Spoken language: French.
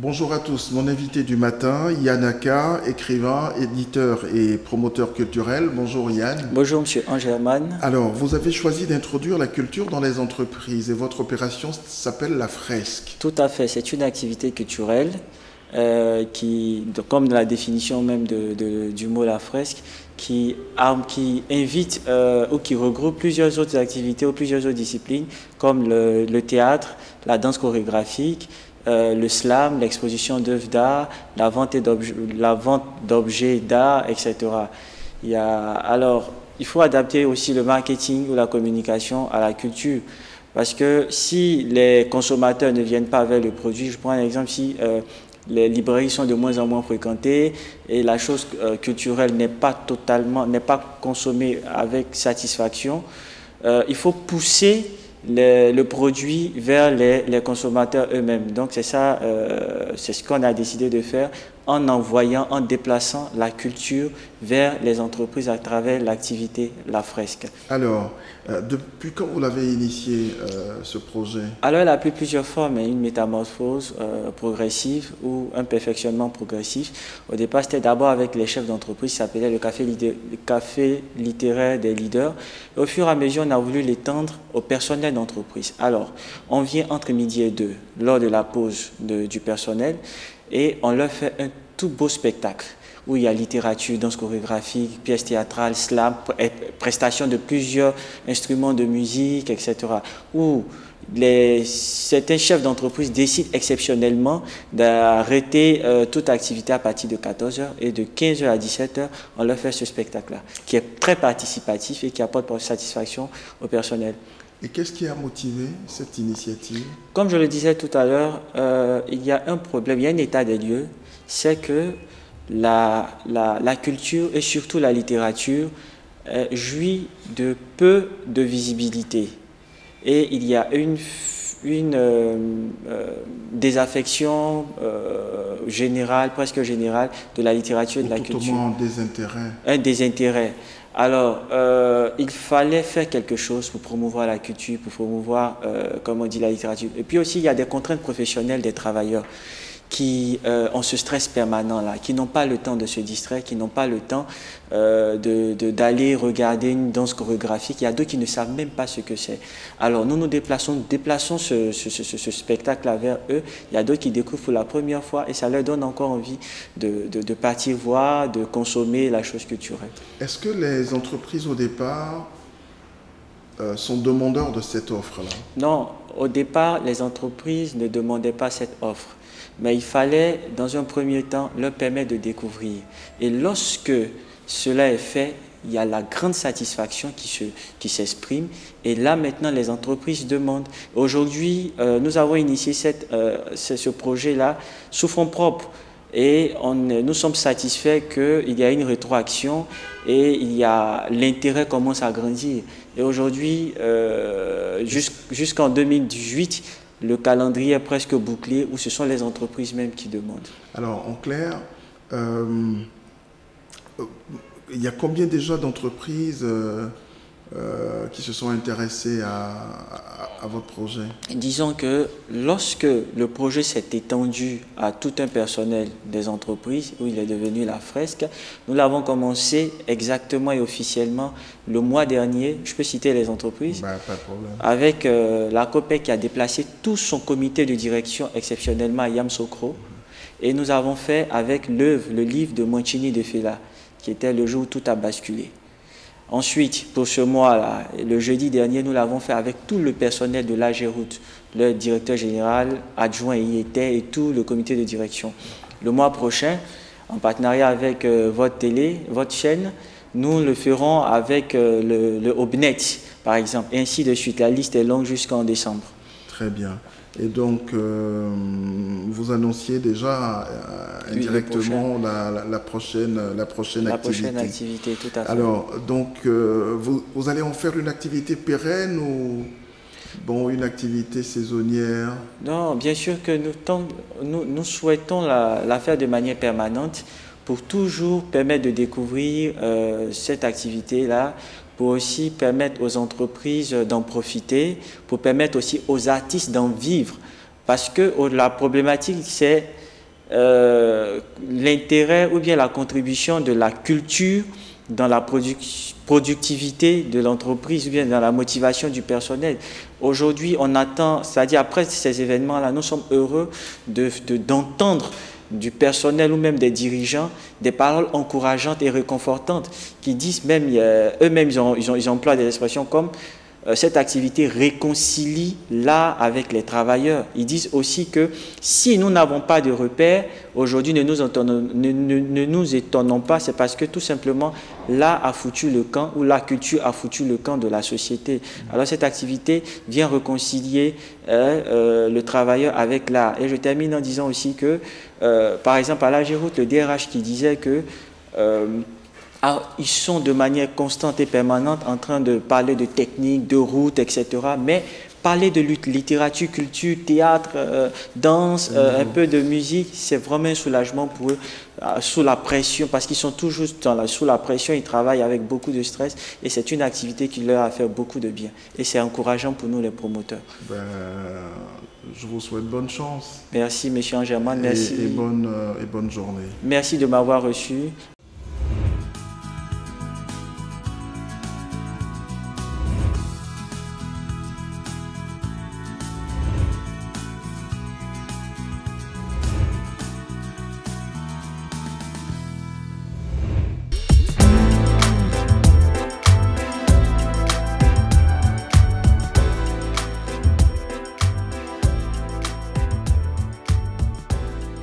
Bonjour à tous, mon invité du matin, Yann Aka, écrivain, éditeur et promoteur culturel. Bonjour Yann. Bonjour Monsieur Angerman. Alors, vous avez choisi d'introduire la culture dans les entreprises et votre opération s'appelle La Fresque. Tout à fait, c'est une activité culturelle comme la définition même du mot La Fresque, qui invite ou qui regroupe plusieurs autres activités ou plusieurs autres disciplines comme le théâtre, la danse chorégraphique, le slam, l'exposition d'œuvres d'art, la vente d'objets d'art, etc. Il faut adapter aussi le marketing ou la communication à la culture. Parce que si les consommateurs ne viennent pas vers le produit, je prends un exemple, si les librairies sont de moins en moins fréquentées et la chose culturelle n'est pas consommée avec satisfaction, il faut pousser le produit vers les consommateurs eux-mêmes. Donc c'est ça, c'est ce qu'on a décidé de faire en déplaçant la culture vers les entreprises à travers l'activité La Fresque. Alors, depuis quand vous l'avez initié ce projet? Alors, elle a pris plusieurs formes, une métamorphose progressive ou un perfectionnement progressif. Au départ, c'était d'abord avec les chefs d'entreprise, ça s'appelait le café littéraire des leaders. Et au fur et à mesure, on a voulu l'étendre au personnel d'entreprise. Alors, on vient entre midi et 2, lors de la pause du personnel, et on leur fait un tout beau spectacle où il y a littérature, danse chorégraphique, pièces théâtrales, slam, prestation de plusieurs instruments de musique, etc. Où certains chefs d'entreprise décident exceptionnellement d'arrêter toute activité à partir de 14 h et de 15 h à 17 h, on leur fait ce spectacle-là, qui est très participatif et qui apporte satisfaction au personnel. Et qu'est-ce qui a motivé cette initiative? Comme je le disais tout à l'heure, il y a un problème, il y a un état des lieux, c'est que la culture et surtout la littérature jouit de peu de visibilité. Et il y a une désaffection générale, presque générale, de la littérature et de la culture. Tout au moins un désintérêt. Un désintérêt. Alors, il fallait faire quelque chose pour promouvoir la culture, pour promouvoir, comme on dit, la littérature. Et puis aussi, il y a des contraintes professionnelles des travailleurs qui ont ce stress permanent là, qui n'ont pas le temps de se distraire, qui n'ont pas le temps d'aller regarder une danse chorégraphique. Il y a d'autres qui ne savent même pas ce que c'est. Alors nous déplaçons ce spectacle-là vers eux. Il y a d'autres qui découvrent pour la première fois et ça leur donne encore envie de partir voir, de consommer la chose culturelle. Est-ce que les entreprises au départ sont demandeurs de cette offre-là? Non, au départ, les entreprises ne demandaient pas cette offre. Mais il fallait, dans un premier temps, leur permettre de découvrir. Et lorsque cela est fait, il y a la grande satisfaction qui s'exprime. Et là, maintenant, les entreprises demandent. Aujourd'hui, nous avons initié ce projet-là sous fonds propres. Et nous sommes satisfaits qu'il y a une rétroaction et l'intérêt commence à grandir. Et aujourd'hui, jusqu'en 2018, le calendrier est presque bouclé où ce sont les entreprises même qui demandent. Alors, en clair, il y a combien déjà d'entreprises qui se sont intéressées à votre projet? Disons que lorsque le projet s'est étendu à tout un personnel des entreprises, où il est devenu La Fresque, nous l'avons commencé exactement et officiellement le mois dernier. Je peux citer les entreprises. Pas de problème. Avec la COPEC qui a déplacé tout son comité de direction exceptionnellement à Yamoussoukro. Et nous avons fait avec le livre de Mancini de Fela, qui était le jour où tout a basculé. Ensuite, pour ce mois-là, le jeudi dernier, nous l'avons fait avec tout le personnel de l'AGEROUTE, le directeur général, adjoint y était et tout le comité de direction. Le mois prochain, en partenariat avec votre télé, votre chaîne, nous le ferons avec le OBNET, par exemple, et ainsi de suite. La liste est longue jusqu'en décembre. Très bien. Et donc, vous annonciez déjà indirectement la prochaine activité. La prochaine activité, tout à fait. Alors, donc, vous allez en faire une activité pérenne ou une activité saisonnière? Non, bien sûr que nous souhaitons la faire de manière permanente pour toujours permettre de découvrir cette activité-là, pour aussi permettre aux entreprises d'en profiter, pour permettre aussi aux artistes d'en vivre. Parce que la problématique, c'est l'intérêt ou bien la contribution de la culture dans la productivité de l'entreprise ou bien dans la motivation du personnel. Aujourd'hui, on attend, c'est-à-dire après ces événements-là, nous sommes heureux d'entendre du personnel ou même des dirigeants des paroles encourageantes et réconfortantes qui disent même, eux-mêmes, ils emploient des expressions comme cette activité réconcilie l'art avec les travailleurs. Ils disent aussi que si nous n'avons pas de repères, aujourd'hui ne nous étonnons pas, c'est parce que tout simplement l'art a foutu le camp ou la culture a foutu le camp de la société. Alors cette activité vient réconcilier le travailleur avec l'art. Et je termine en disant aussi que, par exemple à l'Ageroute, le DRH qui disait que ils sont de manière constante et permanente en train de parler de techniques, de routes, etc. Mais parler de littérature, culture, théâtre, danse, un peu de musique, c'est vraiment un soulagement pour eux, sous la pression, parce qu'ils sont toujours sous la pression, ils travaillent avec beaucoup de stress et c'est une activité qui leur a fait beaucoup de bien. Et c'est encourageant pour nous les promoteurs. Je vous souhaite bonne chance. Merci, M. Angerman. Merci. Et bonne journée. Merci de m'avoir reçu.